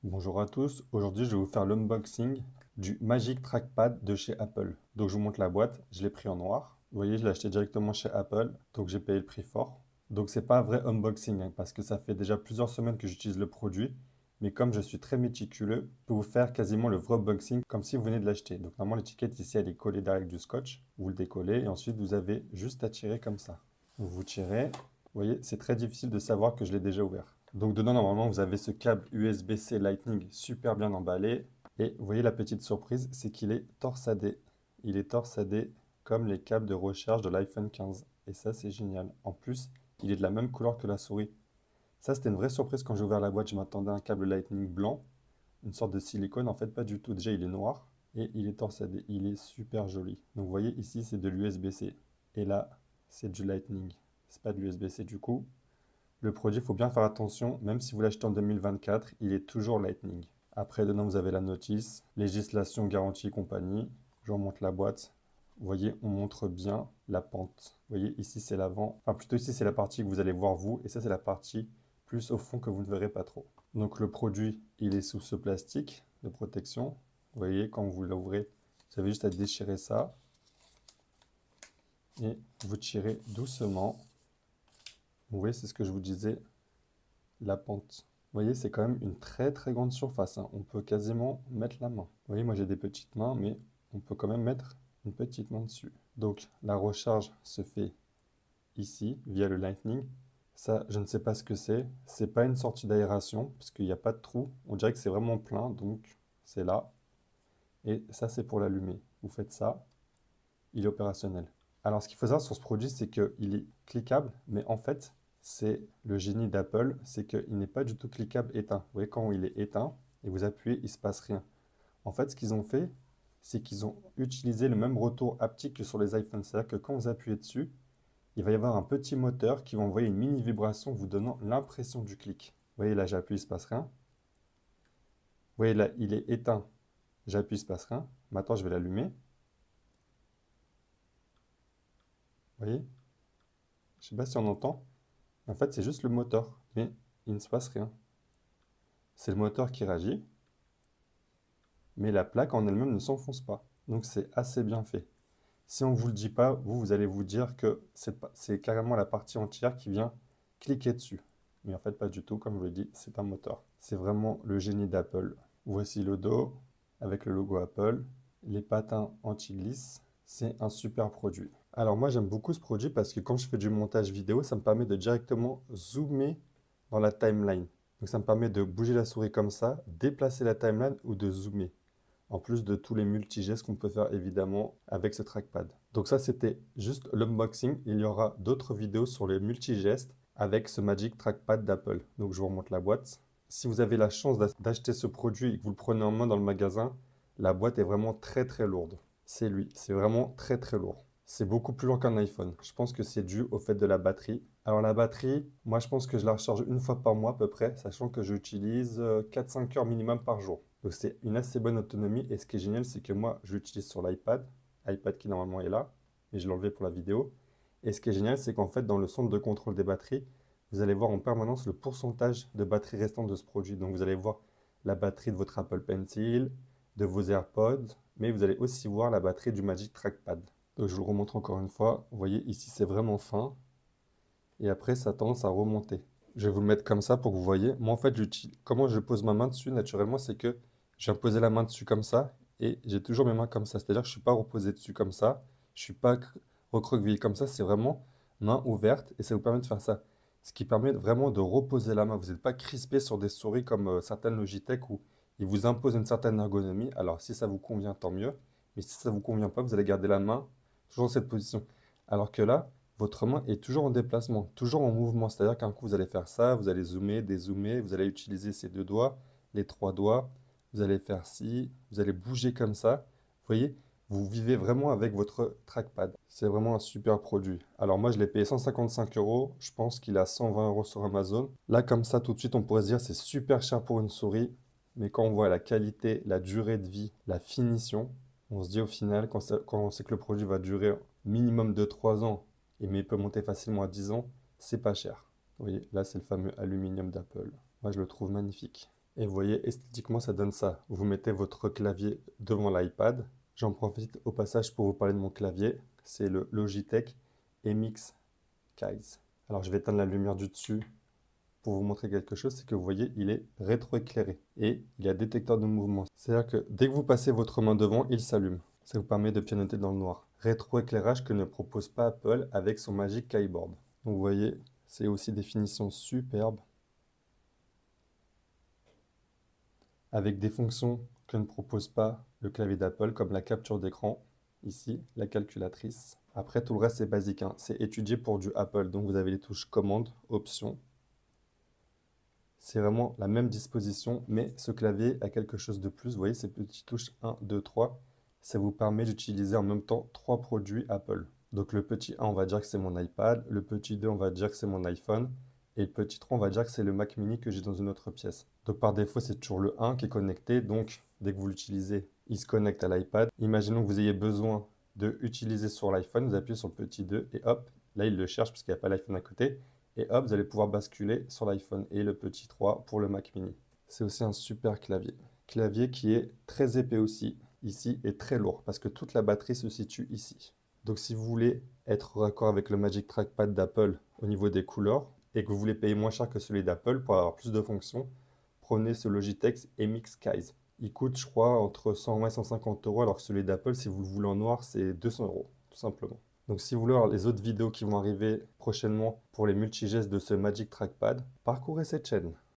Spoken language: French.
Bonjour à tous, aujourd'hui je vais vous faire l'unboxing du Magic Trackpad de chez Apple. Donc je vous montre la boîte, je l'ai pris en noir. Vous voyez, je l'ai acheté directement chez Apple, donc j'ai payé le prix fort. Donc c'est pas un vrai unboxing, parce que ça fait déjà plusieurs semaines que j'utilise le produit. Mais comme je suis très méticuleux, je peux vous faire quasiment le vrai unboxing comme si vous venez de l'acheter. Donc normalement l'étiquette ici elle est collée derrière avec du scotch. Vous le décollez et ensuite vous avez juste à tirer comme ça. Vous tirez, vous voyez, c'est très difficile de savoir que je l'ai déjà ouvert. Donc dedans, normalement, vous avez ce câble USB-C Lightning super bien emballé. Et vous voyez la petite surprise, c'est qu'il est torsadé. Il est torsadé comme les câbles de recharge de l'iPhone 15. Et ça, c'est génial. En plus, il est de la même couleur que la souris. Ça, c'était une vraie surprise quand j'ai ouvert la boîte. Je m'attendais à un câble Lightning blanc, une sorte de silicone. En fait, pas du tout. Déjà, il est noir et il est torsadé. Il est super joli. Donc vous voyez, ici, c'est de l'USB-C. Et là, c'est du Lightning. C'est pas de l'USB-C du coup. Le produit, il faut bien faire attention, même si vous l'achetez en 2024, il est toujours Lightning. Après, dedans, vous avez la notice, législation, garantie et compagnie. Je vous remonte la boîte. Vous voyez, on montre bien la pente. Vous voyez, ici, c'est l'avant. Enfin, plutôt ici, c'est la partie que vous allez voir vous, et ça, c'est la partie plus au fond que vous ne verrez pas trop. Donc, le produit, il est sous ce plastique de protection. Vous voyez, quand vous l'ouvrez, vous avez juste à déchirer ça. Et vous tirez doucement. Vous voyez, c'est ce que je vous disais, la pente. Vous voyez, c'est quand même une très très grande surface, hein. On peut quasiment mettre la main. Vous voyez, moi j'ai des petites mains, mais on peut quand même mettre une petite main dessus. Donc la recharge se fait ici, via le Lightning. Ça, je ne sais pas ce que c'est. C'est pas une sortie d'aération, parce qu'il n'y a pas de trou. On dirait que c'est vraiment plein, donc c'est là. Et ça, c'est pour l'allumer. Vous faites ça, il est opérationnel. Alors, ce qu'il faut savoir sur ce produit, c'est qu'il est cliquable, mais en fait, c'est le génie d'Apple, c'est qu'il n'est pas du tout cliquable éteint. Vous voyez, quand il est éteint et vous appuyez, il ne se passe rien. En fait, ce qu'ils ont fait, c'est qu'ils ont utilisé le même retour haptique que sur les iPhones. C'est-à-dire que quand vous appuyez dessus, il va y avoir un petit moteur qui va envoyer une mini vibration vous donnant l'impression du clic. Vous voyez, là, j'appuie, il ne se passe rien. Vous voyez, là, il est éteint. J'appuie, il ne se passe rien. Maintenant, je vais l'allumer. Vous voyez? Je ne sais pas si on entend. En fait, c'est juste le moteur, mais il ne se passe rien. C'est le moteur qui réagit, mais la plaque en elle-même ne s'enfonce pas. Donc c'est assez bien fait. Si on ne vous le dit pas, vous allez vous dire que c'est carrément la partie entière qui vient cliquer dessus. Mais en fait, pas du tout, comme je vous l'ai dit, c'est un moteur. C'est vraiment le génie d'Apple. Voici le dos avec le logo Apple, les patins anti-glisse. C'est un super produit. Alors moi, j'aime beaucoup ce produit parce que quand je fais du montage vidéo, ça me permet de directement zoomer dans la timeline. Donc ça me permet de bouger la souris comme ça, déplacer la timeline ou de zoomer. En plus de tous les multigestes qu'on peut faire évidemment avec ce trackpad. Donc ça c'était juste l'unboxing. Il y aura d'autres vidéos sur les multigestes avec ce Magic Trackpad d'Apple. Donc je vous remonte la boîte. Si vous avez la chance d'acheter ce produit et que vous le prenez en main dans le magasin, la boîte est vraiment très très lourde. C'est lui, c'est vraiment très très lourd. C'est beaucoup plus lourd qu'un iPhone. Je pense que c'est dû au fait de la batterie. Alors la batterie, moi je pense que je la recharge une fois par mois à peu près, sachant que j'utilise 4-5 heures minimum par jour. Donc c'est une assez bonne autonomie et ce qui est génial c'est que moi je l'utilise sur l'iPad, iPad qui normalement est là, mais je l'ai enlevé pour la vidéo. Et ce qui est génial c'est qu'en fait dans le centre de contrôle des batteries, vous allez voir en permanence le pourcentage de batterie restante de ce produit. Donc vous allez voir la batterie de votre Apple Pencil, de vos AirPods, mais vous allez aussi voir la batterie du Magic Trackpad. Donc je vous le remontre encore une fois. Vous voyez ici c'est vraiment fin et après ça a tendance à remonter. Je vais vous le mettre comme ça pour que vous voyez. Moi en fait, comment je pose ma main dessus naturellement, c'est que je viens poser la main dessus comme ça et j'ai toujours mes mains comme ça. C'est-à-dire que je ne suis pas reposé dessus comme ça, je ne suis pas recroquevillé comme ça, c'est vraiment main ouverte et ça vous permet de faire ça. Ce qui permet vraiment de reposer la main. Vous n'êtes pas crispé sur des souris comme certaines Logitech où ils vous imposent une certaine ergonomie. Alors si ça vous convient, tant mieux. Mais si ça ne vous convient pas, vous allez garder la main toujours dans cette position. Alors que là, votre main est toujours en déplacement, toujours en mouvement. C'est-à-dire qu'un coup, vous allez faire ça, vous allez zoomer, dézoomer, vous allez utiliser ces deux doigts, les trois doigts, vous allez faire ci, vous allez bouger comme ça. Vous voyez, vous vivez vraiment avec votre trackpad. C'est vraiment un super produit. Alors moi, je l'ai payé 155 euros. Je pense qu'il a 120 euros sur Amazon. Là, comme ça, tout de suite, on pourrait se dire c'est super cher pour une souris. Mais quand on voit la qualité, la durée de vie, la finition, on se dit au final, quand on sait que le produit va durer minimum de 3 ans, mais il peut monter facilement à 10 ans, c'est pas cher. Vous voyez, là c'est le fameux aluminium d'Apple. Moi je le trouve magnifique. Et vous voyez, esthétiquement, ça donne ça. Vous mettez votre clavier devant l'iPad. J'en profite au passage pour vous parler de mon clavier. C'est le Logitech MX Keys. Alors, je vais éteindre la lumière du dessus pour vous montrer quelque chose. C'est que vous voyez, il est rétroéclairé et il y a détecteur de mouvement. C'est-à-dire que dès que vous passez votre main devant, il s'allume. Ça vous permet de pianoter dans le noir. Rétroéclairage que ne propose pas Apple avec son Magic Keyboard. Donc, vous voyez, c'est aussi des finitions superbes, avec des fonctions que ne propose pas le clavier d'Apple, comme la capture d'écran, ici, la calculatrice. Après, tout le reste, c'est basique, hein. C'est étudié pour du Apple, donc vous avez les touches commande, options. C'est vraiment la même disposition, mais ce clavier a quelque chose de plus. Vous voyez ces petites touches 1, 2, 3. Ça vous permet d'utiliser en même temps 3 produits Apple. Donc le petit 1, on va dire que c'est mon iPad. Le petit 2, on va dire que c'est mon iPhone. Et le petit 3, on va dire que c'est le Mac mini que j'ai dans une autre pièce. Donc par défaut, c'est toujours le 1 qui est connecté. Donc dès que vous l'utilisez, il se connecte à l'iPad. Imaginons que vous ayez besoin de utiliser sur l'iPhone. Vous appuyez sur le petit 2 et hop, là il le cherche parce qu'il n'y a pas l'iPhone à côté. Et hop, vous allez pouvoir basculer sur l'iPhone et le petit 3 pour le Mac mini. C'est aussi un super clavier. Clavier qui est très épais aussi, ici, et très lourd, parce que toute la batterie se situe ici. Donc si vous voulez être raccord avec le Magic Trackpad d'Apple au niveau des couleurs, et que vous voulez payer moins cher que celui d'Apple pour avoir plus de fonctions, prenez ce Logitech MX Keys. Il coûte, je crois, entre 120 et 150 euros, alors que celui d'Apple, si vous le voulez en noir, c'est 200 euros, tout simplement. Donc si vous voulez voir les autres vidéos qui vont arriver prochainement pour les multigestes de ce Magic Trackpad, parcourez cette chaîne.